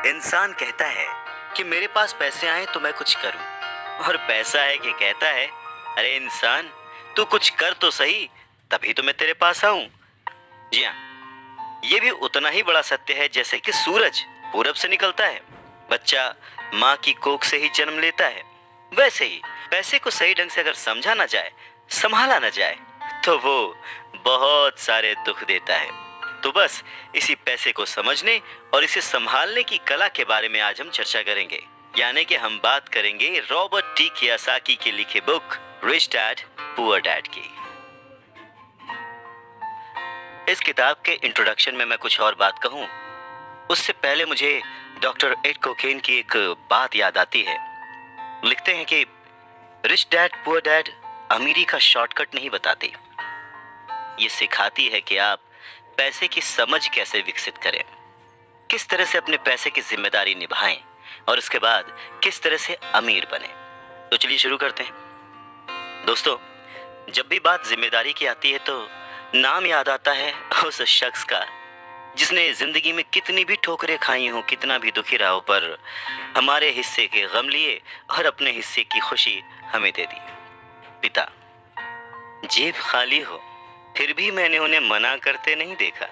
इंसान कहता है कि मेरे पास पैसे आए तो मैं कुछ करूं, और पैसा है कि कहता है अरे इंसान तू कुछ कर तो सही, तभी तो मैं तेरे पास आऊं। जी हाँ, ये भी उतना ही बड़ा सत्य है जैसे कि सूरज पूरब से निकलता है, बच्चा माँ की कोख से ही जन्म लेता है। वैसे ही पैसे को सही ढंग से अगर समझा ना जाए, संभाला ना जाए, तो वो बहुत सारे दुख देता है। तो बस इसी पैसे को समझने और इसे संभालने की कला के बारे में आज हम चर्चा करेंगे। यानी कि हम बात करेंगे रॉबर्ट टी कियोसाकी की लिखी book rich dad poor dad की। इस किताब के इंट्रोडक्शन में मैं कुछ और बात कहूं, उससे पहले मुझे डॉक्टर एड कोकेन की एक बात याद आती है। लिखते हैं कि रिच डैड पुअर डैड अमीरी का शॉर्टकट नहीं बताती, ये सिखाती है कि आप पैसे की समझ कैसे विकसित करें, किस तरह से अपने पैसे की जिम्मेदारी निभाएं और उसके बाद किस तरह से अमीर बने। तो चलिए शुरू करते हैं। दोस्तों, जब भी बात जिम्मेदारी की आती है तो नाम याद आता है उस शख्स का जिसने जिंदगी में कितनी भी ठोकरें खाई हो, कितना भी दुखी रहा हो, पर हमारे हिस्से के गम लिए और अपने हिस्से की खुशी हमें दे दी। पिता। जेब खाली हो फिर भी मैंने उन्हें मना करते नहीं देखा।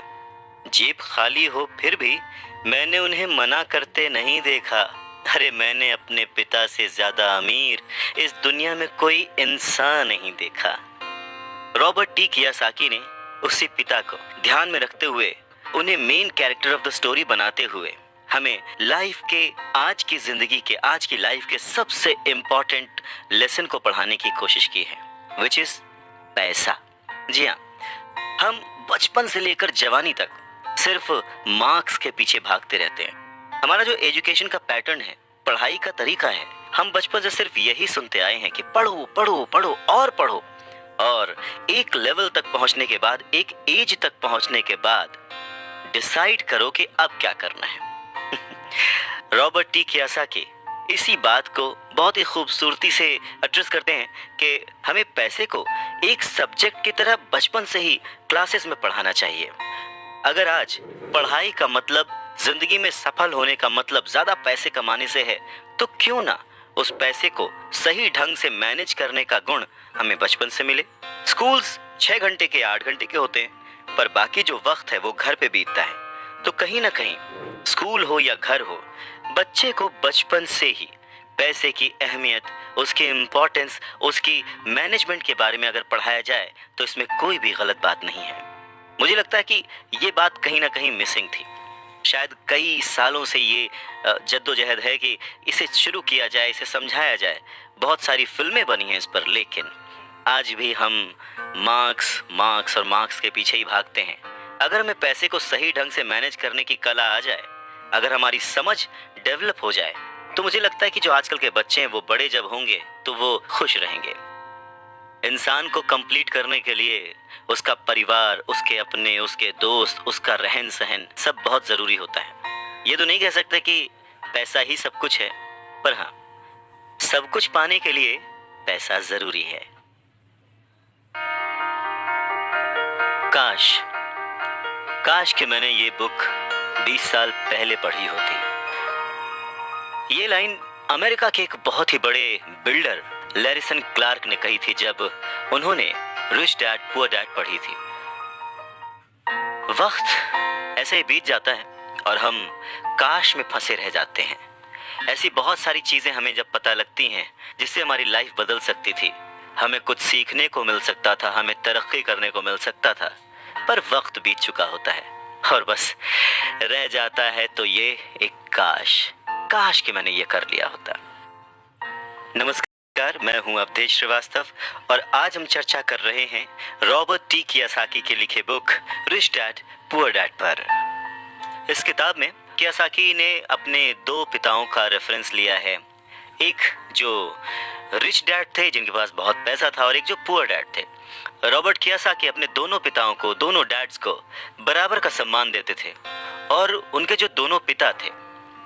जेब खाली हो फिर भी मैंने उन्हें मना करते नहीं देखा। अरे मैंने अपने पिता से ज्यादा अमीर इस दुनिया में कोई इंसान नहीं देखा। रॉबर्ट टी कियोसाकी ने उसी पिता को ध्यान में रखते हुए, उन्हें main character of the story बनाते हुए हमें लाइफ के, आज की जिंदगी के, आज की लाइफ के सबसे इंपॉर्टेंट लेसन को पढ़ाने की कोशिश की है, विच इज पैसा। जी हाँ, हम बचपन से लेकर जवानी तक सिर्फ मार्क्स के पीछे भागते रहते हैं। हमारा जो एजुकेशन का पैटर्न है, पढ़ाई का तरीका है, हम बचपन से सिर्फ यही सुनते आए हैं कि पढ़ो पढ़ो पढ़ो और पढ़ो, और एक लेवल तक पहुंचने के बाद, एक एज तक पहुंचने के बाद डिसाइड करो कि अब क्या करना है। रॉबर्ट टी कियोसाकी इसी बात को बहुत ही खूबसूरती से एड्रेस करते हैं कि हमें पैसे को एक सब्जेक्ट की तरह बचपन से ही क्लासेस में पढ़ाना चाहिए। अगर आज पढ़ाई का मतलब, जिंदगी में सफल होने का मतलब ज्यादा पैसे कमाने से है, तो क्यों ना उस पैसे को सही ढंग से मैनेज करने का गुण हमें बचपन से मिले। स्कूल्स 6 घंटे के 8 घंटे के होते हैं, पर बाकी जो वक्त है वो घर पे बीतता है। तो कहीं ना कहीं स्कूल हो या घर हो, बच्चे को बचपन से ही पैसे की अहमियत, उसकी इम्पोर्टेंस, उसकी मैनेजमेंट के बारे में अगर पढ़ाया जाए तो इसमें कोई भी गलत बात नहीं है। मुझे लगता है कि ये बात कहीं ना कहीं मिसिंग थी। शायद कई सालों से ये जद्दोजहद है कि इसे शुरू किया जाए, इसे समझाया जाए। बहुत सारी फिल्में बनी हैं इस पर, लेकिन आज भी हम मार्क्स मार्क्स और मार्क्स के पीछे ही भागते हैं। अगर हमें पैसे को सही ढंग से मैनेज करने की कला आ जाए, अगर हमारी समझ डेवलप हो जाए, तो मुझे लगता है कि जो आजकल के बच्चे हैं वो बड़े जब होंगे तो वो खुश रहेंगे। इंसान को कंप्लीट करने के लिए उसका परिवार, उसके अपने, उसके दोस्त, उसका रहन सहन सब बहुत जरूरी होता है। ये तो नहीं कह सकते कि पैसा ही सब कुछ है, पर हाँ, सब कुछ पाने के लिए पैसा जरूरी है। काश काश कि मैंने ये बुक 20 साल पहले पढ़ी होती। ये लाइन अमेरिका के एक बहुत ही बड़े बिल्डर लैरिसन क्लार्क ने कही थी जब उन्होंने रिच डैड पुअर डैड पढ़ी थी। वक्त ऐसे ही बीत जाता है और हम काश में फंसे रह जाते हैं। ऐसी बहुत सारी चीजें हमें जब पता लगती हैं जिससे हमारी लाइफ बदल सकती थी, हमें कुछ सीखने को मिल सकता था, हमें तरक्की करने को मिल सकता था, पर वक्त बीत चुका होता है और बस रह जाता है तो ये एक काश कि मैंने ये कर लिया होता। नमस्कार, मैं हूं अवधेश श्रीवास्तव और आज हम चर्चा कर रहे हैं रॉबर्ट टी कियोसाकी की लिखे book rich dad poor dad पर। इस किताब में कियोसाकी ने अपने 2 पिताओं का रेफरेंस लिया है। एक जो रिच डैड थे जिनके पास बहुत पैसा था, और एक जो पुअर डैड थे। रॉबर्ट कियोसाकी अपने दोनों पिताओं को, दोनों डैड्स को बराबर का सम्मान देते थे, और उनके जो दोनों पिता थे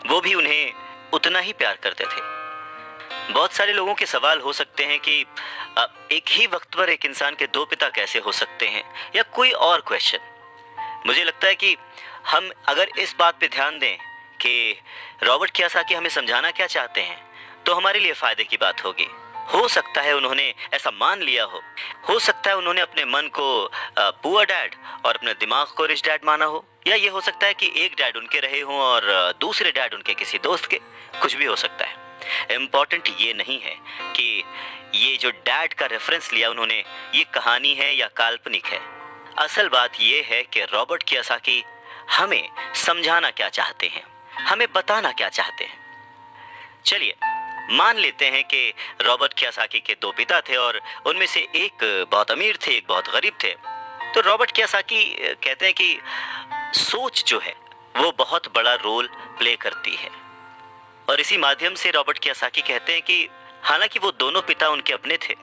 वो भी उन्हें उतना ही प्यार करते थे। बहुत सारे लोगों के सवाल हो सकते हैं कि एक ही वक्त पर एक इंसान के 2 पिता कैसे हो सकते हैं, या कोई और क्वेश्चन। मुझे लगता है कि हम अगर इस बात पे ध्यान दें कि रॉबर्ट कियोसाकी हमें समझाना क्या चाहते हैं, तो हमारे लिए फायदे की बात होगी। हो सकता है उन्होंने ऐसा मान लिया हो सकता है उन्होंने अपने मन को पुअर डैड और अपने दिमाग को रिच डैड माना हो, या ये हो सकता है कि एक डैड उनके रहे हों और दूसरे डैड उनके किसी दोस्त के, कुछ भी हो सकता है। इम्पॉर्टेंट ये नहीं है कि ये जो डैड का रेफरेंस लिया उन्होंने, ये कहानी है या काल्पनिक है। असल बात ये है कि रॉबर्ट कियोसाकी हमें समझाना क्या चाहते हैं, हमें बताना क्या चाहते हैं। चलिए मान लेते हैं कि रॉबर्ट कियोसाकी के दो पिता थे और उनमें से एक बहुत अमीर थे, एक बहुत गरीब थे। तो रॉबर्ट कियोसाकी कहते हैं कि सोच जो है वो बहुत बड़ा रोल प्ले करती है, और इसी माध्यम से रॉबर्ट कियोसाकी कहते हैं कि हालांकि वो दोनों पिता उनके अपने थे,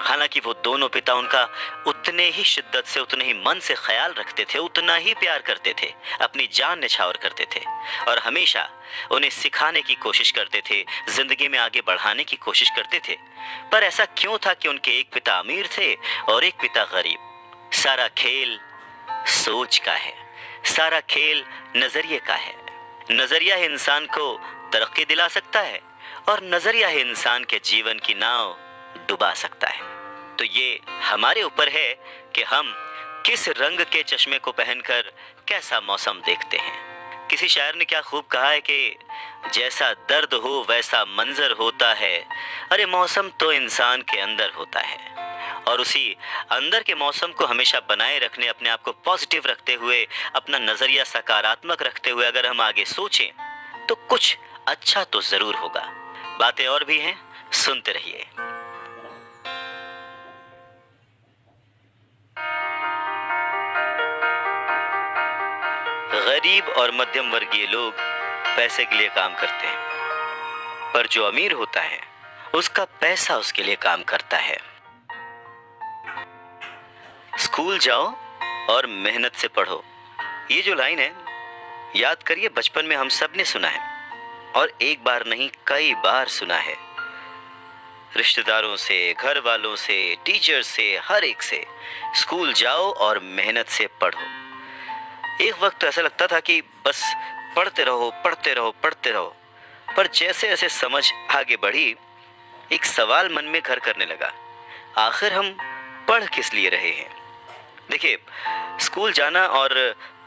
हालांकि वो दोनों पिता उनका उतने ही शिद्दत से, उतने ही मन से ख्याल रखते थे, उतना ही प्यार करते थे, अपनी जान न्यौछावर करते थे और हमेशा उन्हें सिखाने की कोशिश करते थे, जिंदगी में आगे बढ़ाने की कोशिश करते थे। पर ऐसा क्यों था कि उनके एक पिता अमीर थे और एक पिता गरीब? सारा खेल सोच का है, सारा खेल नजरिए का है। नजरिया ही इंसान को तरक्की दिला सकता है और नजरिया ही इंसान के जीवन की नाव डुबा सकता है। तो ये हमारे ऊपर है कि हम किस रंग के चश्मे को पहनकर कैसा मौसम देखते हैं। किसी शायर ने क्या खूब कहा है कि जैसा दर्द हो वैसा मंजर होता है, अरे मौसम तो इंसान के अंदर होता है। और उसी अंदर के मौसम को हमेशा बनाए रखने, अपने आप को पॉजिटिव रखते हुए, अपना नजरिया सकारात्मक रखते हुए अगर हम आगे सोचें तो कुछ अच्छा तो जरूर होगा। बातें और भी हैं, सुनते रहिए। गरीब और मध्यम वर्गीय लोग पैसे के लिए काम करते हैं, पर जो अमीर होता है उसका पैसा उसके लिए काम करता है। स्कूल जाओ और मेहनत से पढ़ो, ये जो लाइन है याद करिए, बचपन में हम सब ने सुना है और एक बार नहीं कई बार सुना है। रिश्तेदारों से, घर वालों से, टीचर से, हर एक से, स्कूल जाओ और मेहनत से पढ़ो। एक वक्त तो ऐसा लगता था कि बस पढ़ते रहो पढ़ते रहो पढ़ते रहो, पर जैसे जैसे समझ आगे बढ़ी एक सवाल मन में घर करने लगा, आखिर हम पढ़ किस लिए रहे हैं? देखिए, स्कूल जाना और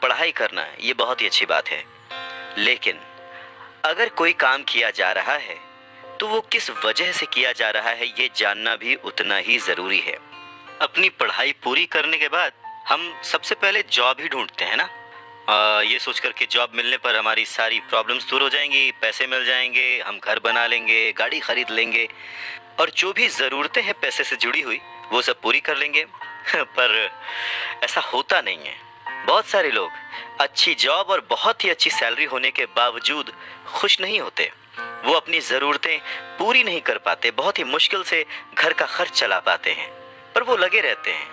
पढ़ाई करना ये बहुत ही अच्छी बात है, लेकिन अगर कोई काम किया जा रहा है तो वो किस वजह से किया जा रहा है ये जानना भी उतना ही जरूरी है। अपनी पढ़ाई पूरी करने के बाद हम सबसे पहले जॉब ही ढूंढते हैं ना, ये सोच कर के जॉब मिलने पर हमारी सारी प्रॉब्लम्स दूर हो जाएंगी, पैसे मिल जाएंगे, हम घर बना लेंगे, गाड़ी खरीद लेंगे और जो भी ज़रूरतें हैं पैसे से जुड़ी हुई वो सब पूरी कर लेंगे। पर ऐसा होता नहीं है। बहुत सारे लोग अच्छी जॉब और बहुत ही अच्छी सैलरी होने के बावजूद खुश नहीं होते। वो अपनी ज़रूरतें पूरी नहीं कर पाते, बहुत ही मुश्किल से घर का खर्च चला पाते हैं, पर वो लगे रहते हैं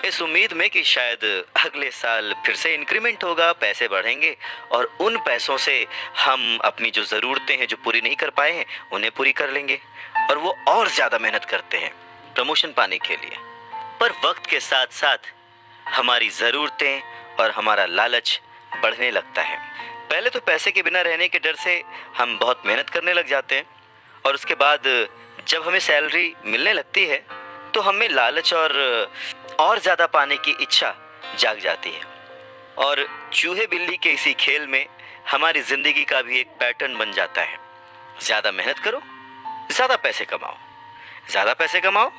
इस उम्मीद में कि शायद अगले साल फिर से इंक्रीमेंट होगा, पैसे बढ़ेंगे और उन पैसों से हम अपनी जो ज़रूरतें हैं जो पूरी नहीं कर पाए हैं उन्हें पूरी कर लेंगे। और वो और ज़्यादा मेहनत करते हैं प्रमोशन पाने के लिए। पर वक्त के साथ साथ हमारी ज़रूरतें और हमारा लालच बढ़ने लगता है। पहले तो पैसे के बिना रहने के डर से हम बहुत मेहनत करने लग जाते हैं और उसके बाद जब हमें सैलरी मिलने लगती है तो हमें लालच और ज़्यादा पाने की इच्छा जाग जाती है। और चूहे बिल्ली के इसी खेल में हमारी ज़िंदगी का भी एक पैटर्न बन जाता है। ज़्यादा मेहनत करो, ज़्यादा पैसे कमाओ, ज़्यादा पैसे कमाओ,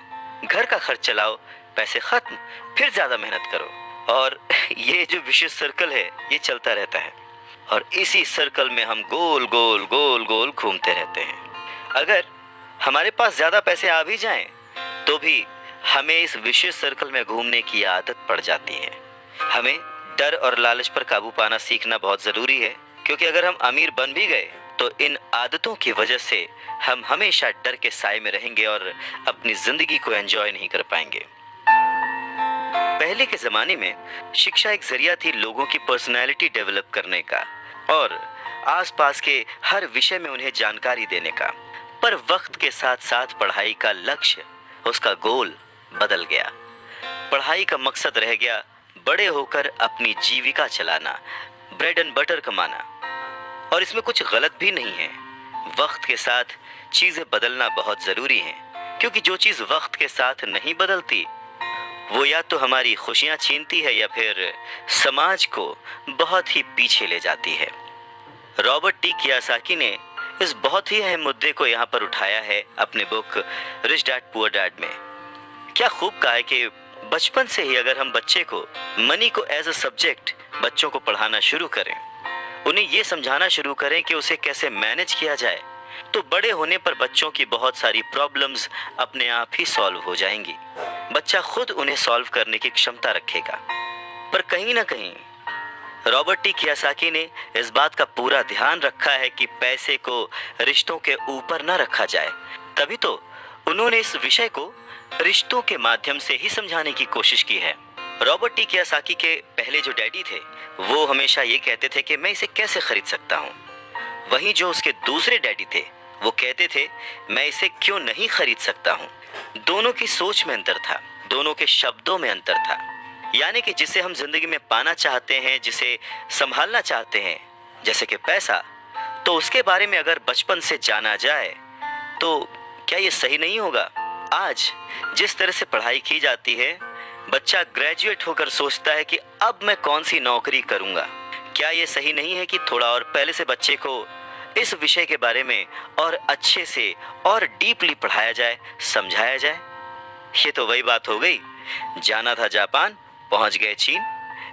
घर का खर्च चलाओ, पैसे ख़त्म, फिर ज़्यादा मेहनत करो। और ये जो विशेष सर्कल है ये चलता रहता है और इसी सर्कल में हम गोल गोल गोल गोल घूमते रहते हैं। अगर हमारे पास ज़्यादा पैसे आ भी जाएं तो भी हमें इस विशेष सर्कल में घूमने की आदत पड़ जाती है। हमें डर और लालच पर काबू पाना सीखना बहुत ज़रूरी है, क्योंकि अगर हम अमीर बन भी गए तो इन आदतों की वजह से हम हमेशा डर के साए में रहेंगे और अपनी ज़िंदगी को एंजॉय नहीं कर पाएंगे। पहले के ज़माने में शिक्षा एक जरिया थी लोगों की पर्सनैलिटी डेवलप करने का और आसपास के हर विषय में उन्हें जानकारी देने का। पर वक्त के साथ साथ पढ़ाई का लक्ष्य, उसका गोल बदल गया। पढ़ाई का मकसद रह गया बड़े होकर अपनी जीविका चलाना, ब्रेड एंड बटर कमाना। और इसमें कुछ गलत भी नहीं है। वक्त के साथ चीजें बदलना बहुत जरूरी है, क्योंकि जो चीज वक्त के साथ नहीं बदलती वो या तो हमारी खुशियां छीनती है या फिर समाज को बहुत ही पीछे ले जाती है। रॉबर्ट टी कियोसाकी ने इस बहुत ही अहम मुद्दे को यहाँ पर उठाया है अपने book rich dad poor dad में। क्या खूब कहा है कि बचपन से ही अगर हम बच्चे को मनी को एज अ सब्जेक्ट बच्चों को पढ़ाना शुरू करें, उन्हें ये समझाना शुरू करें कि उसे कैसे मैनेज किया जाए, तो बड़े होने पर बच्चों की बहुत सारी प्रॉब्लम्स अपने आप ही सॉल्व हो जाएंगी। बच्चा खुद उन्हें सॉल्व करने की क्षमता रखेगा। पर कहीं ना कहीं रॉबर्ट टी कियोसाकी ने इस बात का पूरा ध्यान रखा है कि पैसे को रिश्तों के ऊपर न रखा जाए। तभी तो उन्होंने इस विषय को रिश्तों के माध्यम से ही समझाने की कोशिश की है। रॉबर्ट टी कियोसाकी के पहले जो डैडी थे वो हमेशा ये कहते थे कि मैं इसे कैसे खरीद सकता हूँ। वहीं जो उसके दूसरे डैडी थे वो कहते थे मैं इसे क्यों नहीं खरीद सकता हूँ। दोनों की सोच में अंतर था, दोनों के शब्दों में अंतर था। यानी कि जिसे हम जिंदगी में पाना चाहते हैं, जिसे संभालना चाहते हैं, जैसे कि पैसा, तो उसके बारे में अगर बचपन से जाना जाए तो क्या ये सही नहीं होगा? आज जिस तरह से पढ़ाई की जाती है, बच्चा ग्रेजुएट होकर सोचता है कि अब मैं कौन सी नौकरी करूंगा। क्या ये सही नहीं है कि थोड़ा और पहले से बच्चे को इस विषय के बारे में और अच्छे से और डीपली पढ़ाया जाए, समझाया जाए? ये तो वही बात हो गई, जाना था जापान, पहुंच गए चीन।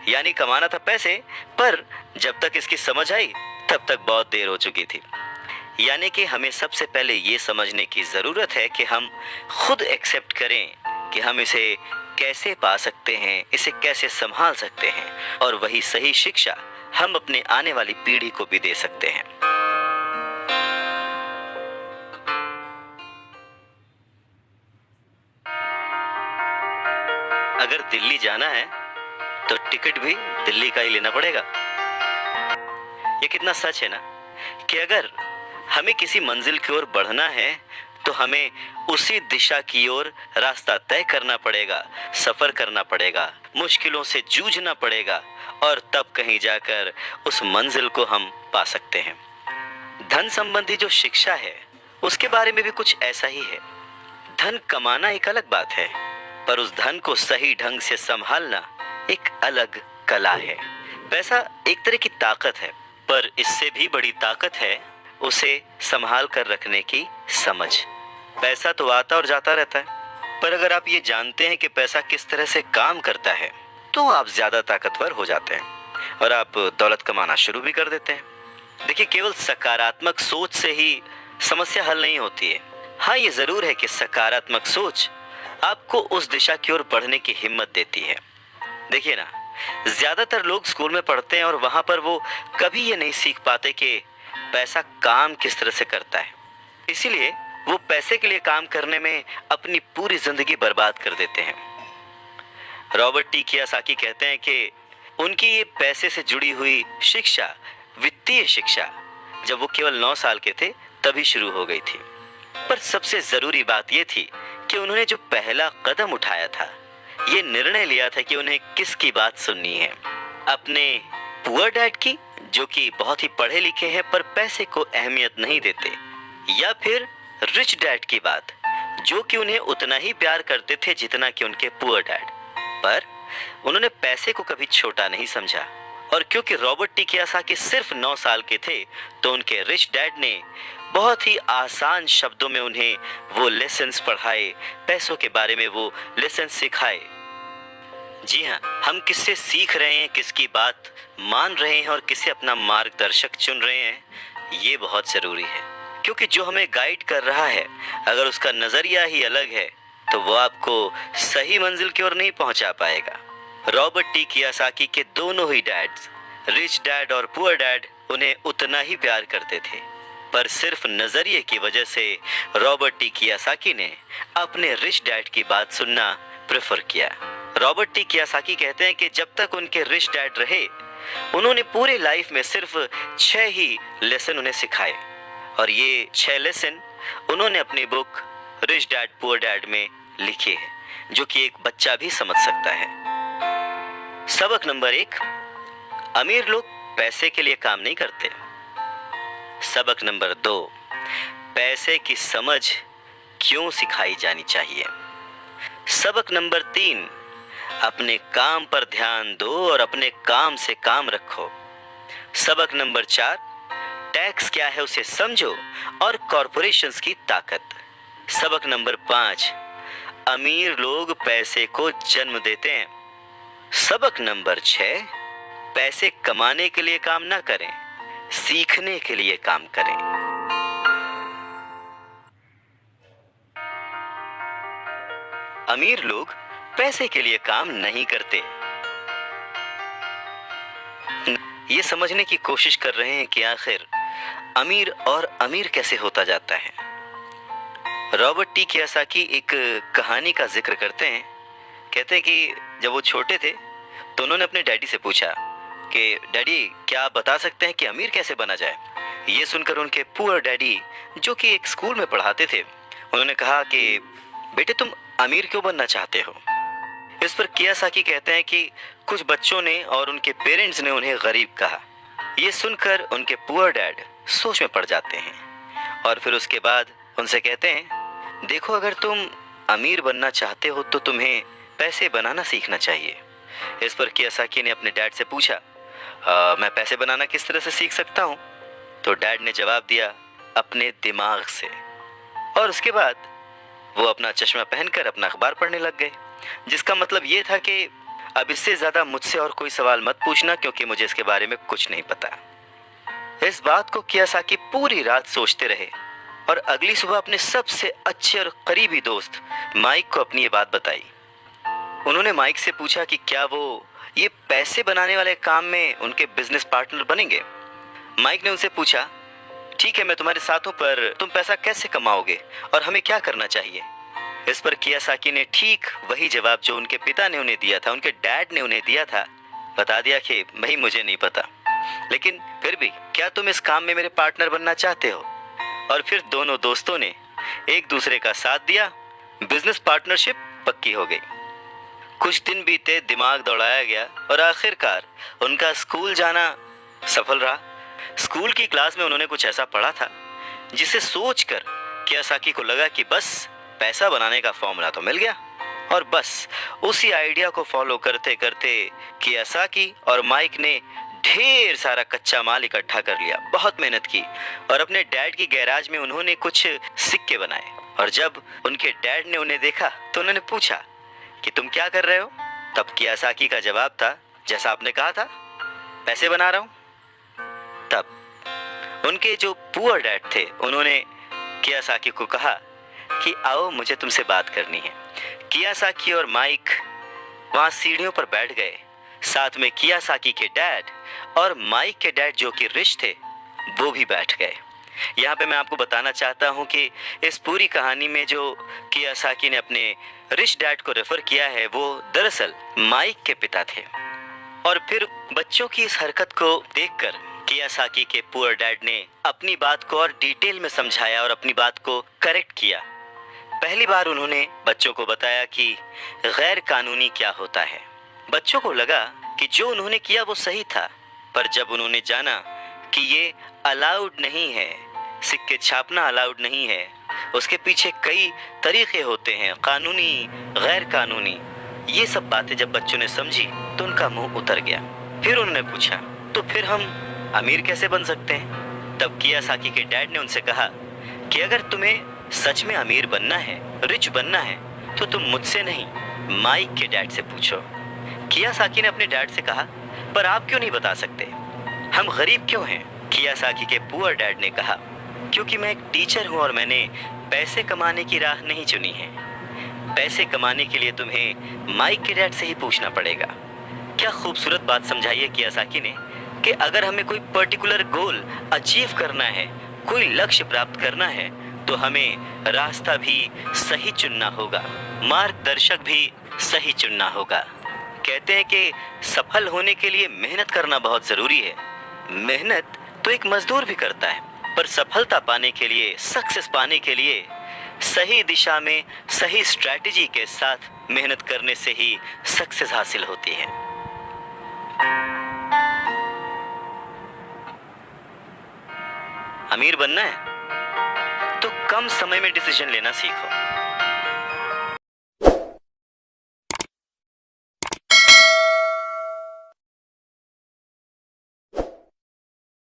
यानी कमाना था पैसे, पर जब तक इसकी समझ आई तब तक बहुत देर हो चुकी थी। यानी कि हमें सबसे पहले ये समझने की जरूरत है कि हम खुद एक्सेप्ट करें कि हम इसे कैसे पा सकते हैं, इसे कैसे संभाल सकते हैं, और वही सही शिक्षा हम अपने आने वाली पीढ़ी को भी दे सकते हैं। अगर दिल्ली जाना है तो टिकट भी दिल्ली का ही लेना पड़ेगा। ये कितना सच है ना, कि अगर हमें किसी मंजिल की ओर बढ़ना है तो हमें उसी दिशा की ओर रास्ता तय करना पड़ेगा, सफर करना पड़ेगा, मुश्किलों से जूझना पड़ेगा, और तब कहीं जाकर उस मंजिल को हम पा सकते हैं। धन संबंधी जो शिक्षा है उसके बारे में भी कुछ ऐसा ही है। धन कमाना एक अलग बात है, पर उस धन को सही ढंग से संभालना एक अलग कला है। पैसा एक तरह की ताकत है, पर इससे भी बड़ी ताकत है उसे संभाल कर रखने की समझ। पैसा तो आता और जाता रहता है, पर अगर आप ये जानते हैं कि पैसा किस तरह से काम करता है तो आप ज्यादा ताकतवर हो जाते हैं और आप दौलत कमाना शुरू भी कर देते हैं। देखिए, केवल सकारात्मक सोच से ही समस्या हल नहीं होती है। हाँ, ये जरूर है कि सकारात्मक सोच आपको उस दिशा की ओर बढ़ने की हिम्मत देती है। देखिए ना, ज्यादातर लोग स्कूल में पढ़ते हैं और वहां पर वो कभी ये नहीं सीख पाते कि पैसा काम किस तरह से करता है। इसीलिए वो पैसे के लिए काम करने में अपनी पूरी जिंदगी बर्बाद कर देते हैं। रॉबर्ट टी कियोसाकी कहते हैं कि उनकी ये पैसे से जुड़ी हुई शिक्षा, वित्तीय शिक्षा, जब वो केवल 9 साल के थे तभी शुरू हो गई थी। पर सबसे जरूरी बात ये थी कि उन्होंने जो पहला कदम उठाया था, ये निर्णय लिया था कि उन्हें किसकी बात सुननी है, अपने पुअर डैड की, जो कि बहुत ही पढ़े लिखे हैं पर पैसे को अहमियत नहीं देते, या फिर रिच डैड की बात, जो कि उन्हें उतना ही प्यार करते थे जितना कि उनके पुअर डैड। पर उन्होंने पैसे को कभी छोटा नहीं समझा, और क्योंकि रॉबर्ट टी कियोसाकी सिर्फ 9 साल के थे तो उनके रिच डैड ने बहुत ही आसान शब्दों में उन्हें वो लेसन्स पढ़ाए, पैसों के बारे में वो लेसन्स सिखाए। जी हाँ, हम किससे सीख रहे हैं, किसकी बात मान रहे हैं और किसे अपना मार्गदर्शक चुन रहे हैं, ये बहुत जरूरी है। क्योंकि जो हमें गाइड कर रहा है, अगर उसका नजरिया ही अलग है तो वो आपको सही मंजिल की ओर नहीं पहुंचा पाएगा। रॉबर्ट टी कियोसाकी के दोनों ही डैड्स, रिच डैड और पुअर डैड, उन्हें उतना ही प्यार करते थे, पर सिर्फ नजरिए की वजह से रॉबर्ट टी कियोसाकी ने अपने रिच डैड की बात सुनना प्रेफर किया। रॉबर्ट टी कियोसाकी कहते हैं कि जब तक उनके रिच डैड रहे, उन्होंने पूरे लाइफ में सिर्फ 6 ही लेसन उन्हें सिखाए, और ये 6 लेसन उन्होंने अपनी book rich dad poor dad में लिखे हैं, जो कि एक बच्चा भी समझ सकता है। सबक नंबर 1, अमीर लोग पैसे के लिए काम नहीं करते, सबक नंबर 2, पैसे की समझ क्यों सिखाई जानी चाहिए। सबक नंबर 3, अपने काम पर ध्यान दो और अपने काम से काम रखो। सबक नंबर 4, टैक्स क्या है उसे समझो और कॉरपोरेशंस की ताकत। सबक नंबर 5, अमीर लोग पैसे को जन्म देते हैं। सबक नंबर 6, पैसे कमाने के लिए काम ना करें, सीखने के लिए काम करें। अमीर लोग पैसे के लिए काम नहीं करते। ये समझने की कोशिश कर रहे हैं कि आखिर अमीर और अमीर कैसे होता जाता है। रॉबर्ट टी कियोसाकी एक कहानी का जिक्र करते हैं। कहते हैं कि जब वो छोटे थे तो उन्होंने अपने डैडी से पूछा कि डैडी क्या आप बता सकते हैं कि अमीर कैसे बना जाए। ये सुनकर उनके पुअर डैडी, जो कि एक स्कूल में पढ़ाते थे, उन्होंने कहा कि बेटे तुम अमीर क्यों बनना चाहते हो। इस पर कियोसाकी कहते हैं कि कुछ बच्चों ने और उनके पेरेंट्स ने उन्हें गरीब कहा। ये सुनकर उनके पुअर डैड सोच में पड़ जाते हैं और फिर उसके बाद उनसे कहते हैं, देखो अगर तुम अमीर बनना चाहते हो तो तुम्हें पैसे बनाना सीखना चाहिए। इस पर कियोसाकी ने अपने डैड से पूछा, मैं पैसे बनाना किस तरह से सीख सकता हूँ। तो डैड ने जवाब दिया, अपने दिमाग से। और उसके बाद वो अपना चश्मा पहनकर अपना अखबार पढ़ने लग गए, जिसका मतलब ये था कि अब इससे ज्यादा मुझसे और कोई सवाल मत पूछना, क्योंकि मुझे इसके बारे में कुछ नहीं पता। इस बात को कियोसाकी पूरी रात सोचते रहे और अगली सुबह अपने सबसे अच्छे और करीबी दोस्त माइक को अपनी ये बात बताई। उन्होंने माइक से पूछा कि क्या वो ये पैसे बनाने वाले काम में उनके बिजनेस पार्टनर बनेंगे। माइक ने उनसे पूछा, ठीक है मैं तुम्हारे साथ हूं, पर तुम पैसा कैसे कमाओगे और हमें क्या करना चाहिए। इस पर कियोसाकी ने ठीक वही जवाब जो उनके पिता ने उन्हें दिया था, उनके डैड ने उन्हें दिया था, बता दिया कि भाई मुझे नहीं पता, लेकिन फिर भी क्या तुम इस काम में मेरे पार्टनर बनना चाहते हो। और फिर दोनों दोस्तों ने एक दूसरे का साथ दिया, बिजनेस पार्टनरशिप पक्की हो गई। कुछ दिन बीते, दिमाग दौड़ाया गया और आखिरकार उनका स्कूल जाना सफल रहा। स्कूल की क्लास में उन्होंने कुछ ऐसा पढ़ा था जिसे सोचकर कियोसाकी को लगा कि बस पैसा बनाने का फॉर्मूला तो मिल गया। और बस उसी आइडिया को फॉलो करते करते कियोसाकी और माइक ने ढेर सारा कच्चा माल इकट्ठा कर लिया, बहुत मेहनत की और अपने डैड की गैराज में उन्होंने कुछ सिक्के बनाए। और जब उनके डैड ने उन्हें देखा तो उन्होंने पूछा कि तुम क्या कर रहे हो। तब कियोसाकी का जवाब था, जैसा आपने कहा था, पैसे बना रहा हूं। तब उनके जो पुअर डैड थे उन्होंने कियोसाकी को कहा कि आओ मुझे तुमसे बात करनी है। कियोसाकी और माइक वहां सीढ़ियों पर बैठ गए, साथ में कियोसाकी के डैड और माइक के डैड जो कि रिच थे वो भी बैठ गए। यहाँ पे मैं आपको बताना चाहता हूँ कि इस पूरी कहानी में जो कियोसाकी ने अपने रिच डैड को रेफर किया है वो दरअसल माइक के पिता थे। और फिर बच्चों की इस हरकत को देखकर कियोसाकी के पुअर डैड ने अपनी बात को और डिटेल में समझाया और अपनी बात को करेक्ट किया। पहली बार उन्होंने बच्चों को बताया कि गैर कानूनी क्या होता है। बच्चों को लगा कि जो उन्होंने किया वो सही था, पर जब उन्होंने जाना कि ये अलाउड नहीं है, सिक्के छापना अलाउड नहीं है, उसके पीछे कई तरीके होते हैं, कानूनी गैर कानूनी, ये सब बातें जब बच्चों ने समझी तो उनका मुंह उतर गया। फिर उन्होंने पूछा, तो फिर हम अमीर कैसे बन सकते हैं। तब कियोसाकी के डैड ने उनसे कहा कि अगर तुम्हें सच में अमीर बनना है, रिच बनना है, तो तुम मुझसे नहीं माइक के डैड से पूछो। कियोसाकी ने अपने डैड से कहा, पर आप क्यों नहीं बता सकते, हम गरीब क्यों हैं। कियोसाकी के पुअर डैड ने कहा, क्योंकि मैं एक टीचर हूं और मैंने पैसे कमाने की राह नहीं चुनी है। पैसे कमाने के लिए तुम्हें माइक के डैड से ही पूछना पड़ेगा। क्या खूबसूरत बात समझाई है कियोसाकी ने कि अगर हमें कोई पर्टिकुलर गोल अचीव करना है, कोई लक्ष्य प्राप्त करना है, तो हमें रास्ता भी सही चुनना होगा, मार्गदर्शक भी सही चुनना होगा। कहते हैं कि सफल होने के लिए मेहनत करना बहुत जरूरी है। मेहनत तो एक मजदूर भी करता है, पर सफलता पाने के लिए, सक्सेस पाने के लिए सही दिशा में सही स्ट्रैटेजी के साथ मेहनत करने से ही सक्सेस हासिल होती है। अमीर बनना है तो कम समय में डिसीजन लेना सीखो।